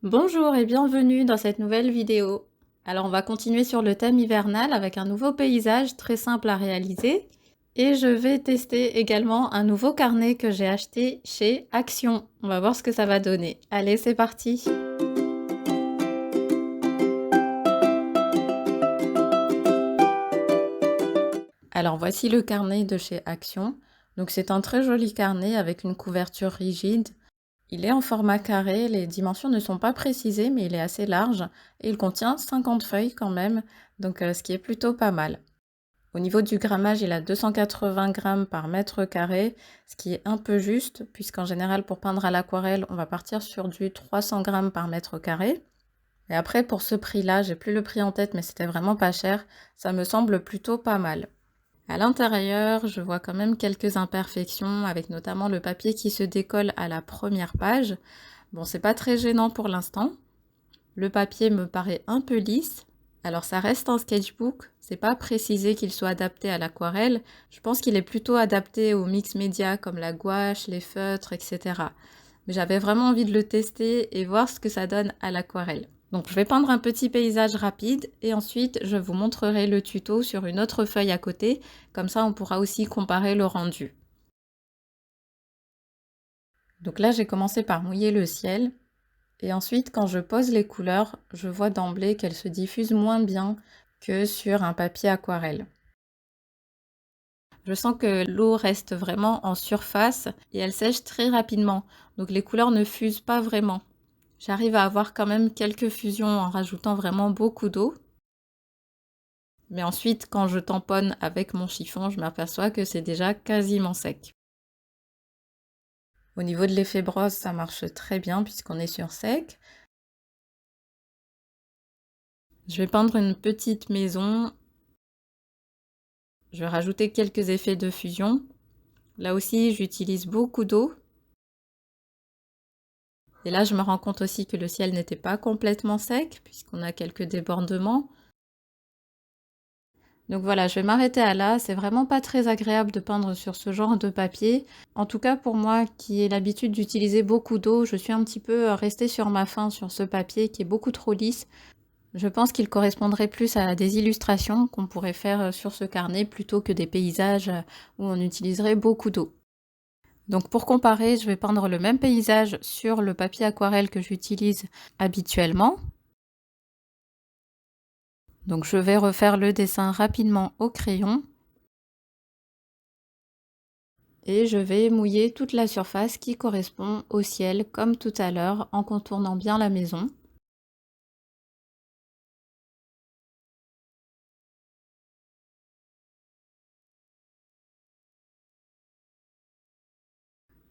Bonjour et bienvenue dans cette nouvelle vidéo. Alors on va continuer sur le thème hivernal avec un nouveau paysage très simple à réaliser et je vais tester également un nouveau carnet que j'ai acheté chez Action. On va voir ce que ça va donner. Allez, c'est parti! Alors voici le carnet de chez Action. Donc c'est un très joli carnet avec une couverture rigide. Il est en format carré, les dimensions ne sont pas précisées, mais il est assez large et il contient 50 feuilles quand même, donc ce qui est plutôt pas mal. Au niveau du grammage, il a 280 grammes par mètre carré, ce qui est un peu juste, puisqu'en général, pour peindre à l'aquarelle, on va partir sur du 300 grammes par mètre carré. Et après, pour ce prix-là, j'ai plus le prix en tête, mais c'était vraiment pas cher, ça me semble plutôt pas mal. À l'intérieur, je vois quand même quelques imperfections, avec notamment le papier qui se décolle à la première page. Bon, c'est pas très gênant pour l'instant. Le papier me paraît un peu lisse. Alors ça reste un sketchbook, c'est pas précisé qu'il soit adapté à l'aquarelle. Je pense qu'il est plutôt adapté aux mix médias comme la gouache, les feutres, etc. Mais j'avais vraiment envie de le tester et voir ce que ça donne à l'aquarelle. Donc je vais peindre un petit paysage rapide et ensuite je vous montrerai le tuto sur une autre feuille à côté, comme ça on pourra aussi comparer le rendu. Donc là j'ai commencé par mouiller le ciel et ensuite quand je pose les couleurs, je vois d'emblée qu'elles se diffusent moins bien que sur un papier aquarelle. Je sens que l'eau reste vraiment en surface et elle sèche très rapidement, donc les couleurs ne fusent pas vraiment. J'arrive à avoir quand même quelques fusions en rajoutant vraiment beaucoup d'eau. Mais ensuite, quand je tamponne avec mon chiffon, je m'aperçois que c'est déjà quasiment sec. Au niveau de l'effet brosse, ça marche très bien puisqu'on est sur sec. Je vais peindre une petite maison. Je vais rajouter quelques effets de fusion. Là aussi, j'utilise beaucoup d'eau. Et là, je me rends compte aussi que le ciel n'était pas complètement sec puisqu'on a quelques débordements. Donc voilà, je vais m'arrêter à là. C'est vraiment pas très agréable de peindre sur ce genre de papier. En tout cas, pour moi qui ai l'habitude d'utiliser beaucoup d'eau, je suis un petit peu restée sur ma faim sur ce papier qui est beaucoup trop lisse. Je pense qu'il correspondrait plus à des illustrations qu'on pourrait faire sur ce carnet plutôt que des paysages où on utiliserait beaucoup d'eau. Donc pour comparer, je vais peindre le même paysage sur le papier aquarelle que j'utilise habituellement. Donc je vais refaire le dessin rapidement au crayon. Et je vais mouiller toute la surface qui correspond au ciel comme tout à l'heure en contournant bien la maison.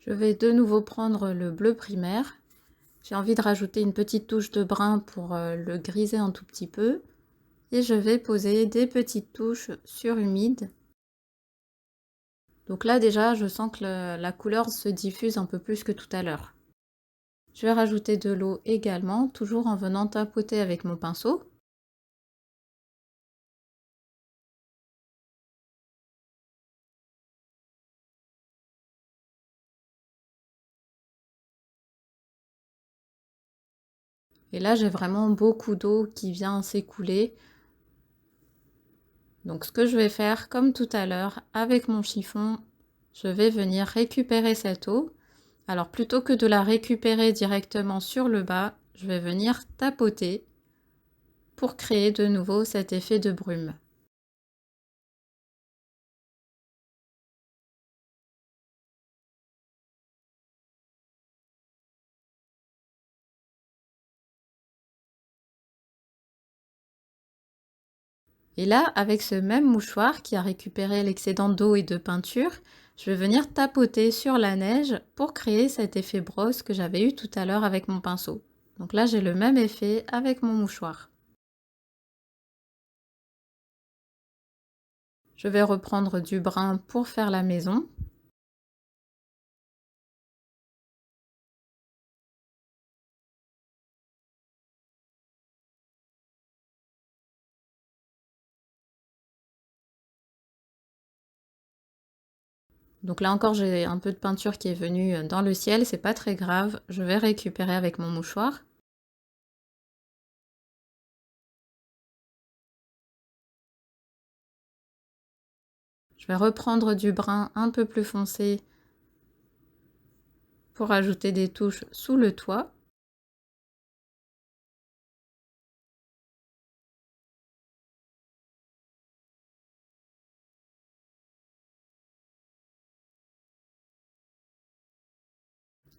Je vais de nouveau prendre le bleu primaire. J'ai envie de rajouter une petite touche de brun pour le griser un tout petit peu. Et je vais poser des petites touches sur humide. Donc là déjà, je sens que la couleur se diffuse un peu plus que tout à l'heure. Je vais rajouter de l'eau également, toujours en venant tapoter avec mon pinceau. Et là, j'ai vraiment beaucoup d'eau qui vient s'écouler. Donc ce que je vais faire, comme tout à l'heure, avec mon chiffon, je vais venir récupérer cette eau. Alors plutôt que de la récupérer directement sur le bas, je vais venir tapoter pour créer de nouveau cet effet de brume. Et là, avec ce même mouchoir qui a récupéré l'excédent d'eau et de peinture, je vais venir tapoter sur la neige pour créer cet effet brosse que j'avais eu tout à l'heure avec mon pinceau. Donc là, j'ai le même effet avec mon mouchoir. Je vais reprendre du brun pour faire la maison. Donc là encore, j'ai un peu de peinture qui est venue dans le ciel, c'est pas très grave, je vais récupérer avec mon mouchoir. Je vais reprendre du brun un peu plus foncé pour ajouter des touches sous le toit.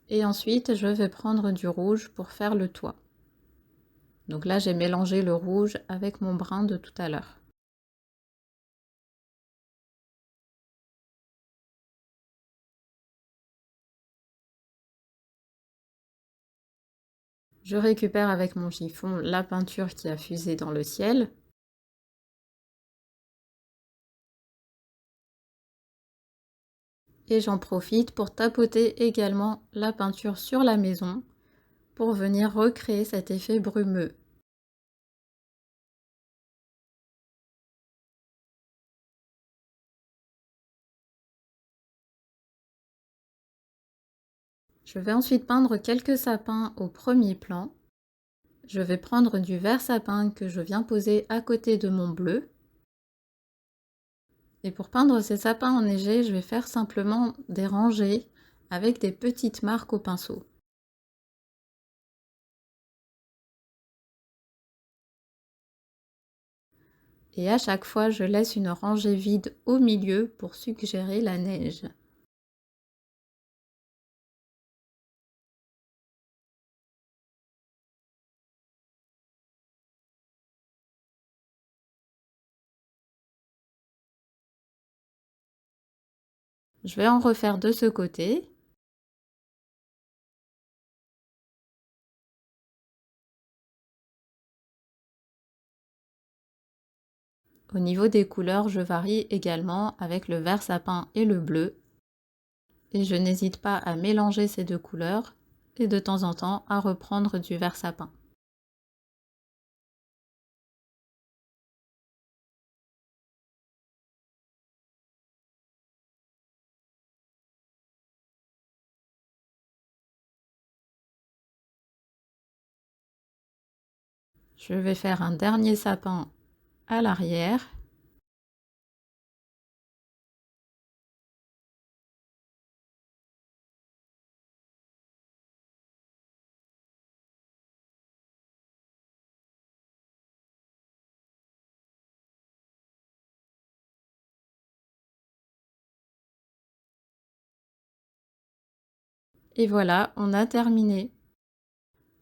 Et ensuite, je vais prendre du rouge pour faire le toit. Donc là, j'ai mélangé le rouge avec mon brun de tout à l'heure. Je récupère avec mon chiffon la peinture qui a fusé dans le ciel. Et j'en profite pour tapoter également la peinture sur la maison pour venir recréer cet effet brumeux. Je vais ensuite peindre quelques sapins au premier plan. Je vais prendre du vert sapin que je viens poser à côté de mon bleu. Et pour peindre ces sapins enneigés, je vais faire simplement des rangées avec des petites marques au pinceau. Et à chaque fois, je laisse une rangée vide au milieu pour suggérer la neige. Je vais en refaire de ce côté. Au niveau des couleurs, je varie également avec le vert sapin et le bleu. Et je n'hésite pas à mélanger ces deux couleurs et de temps en temps à reprendre du vert sapin. Je vais faire un dernier sapin à l'arrière. Et voilà, on a terminé.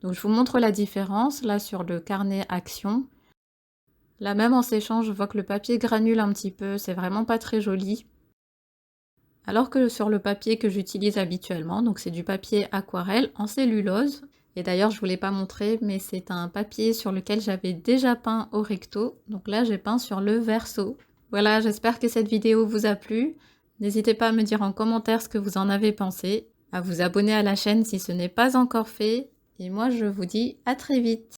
Donc je vous montre la différence là sur le carnet Action. Là même en séchant, je vois que le papier granule un petit peu, c'est vraiment pas très joli. Alors que sur le papier que j'utilise habituellement, donc c'est du papier aquarelle en cellulose. Et d'ailleurs, je ne vous l'ai pas montré, mais c'est un papier sur lequel j'avais déjà peint au recto. Donc là, j'ai peint sur le verso. Voilà, j'espère que cette vidéo vous a plu. N'hésitez pas à me dire en commentaire ce que vous en avez pensé, à vous abonner à la chaîne si ce n'est pas encore fait. Et moi, je vous dis à très vite.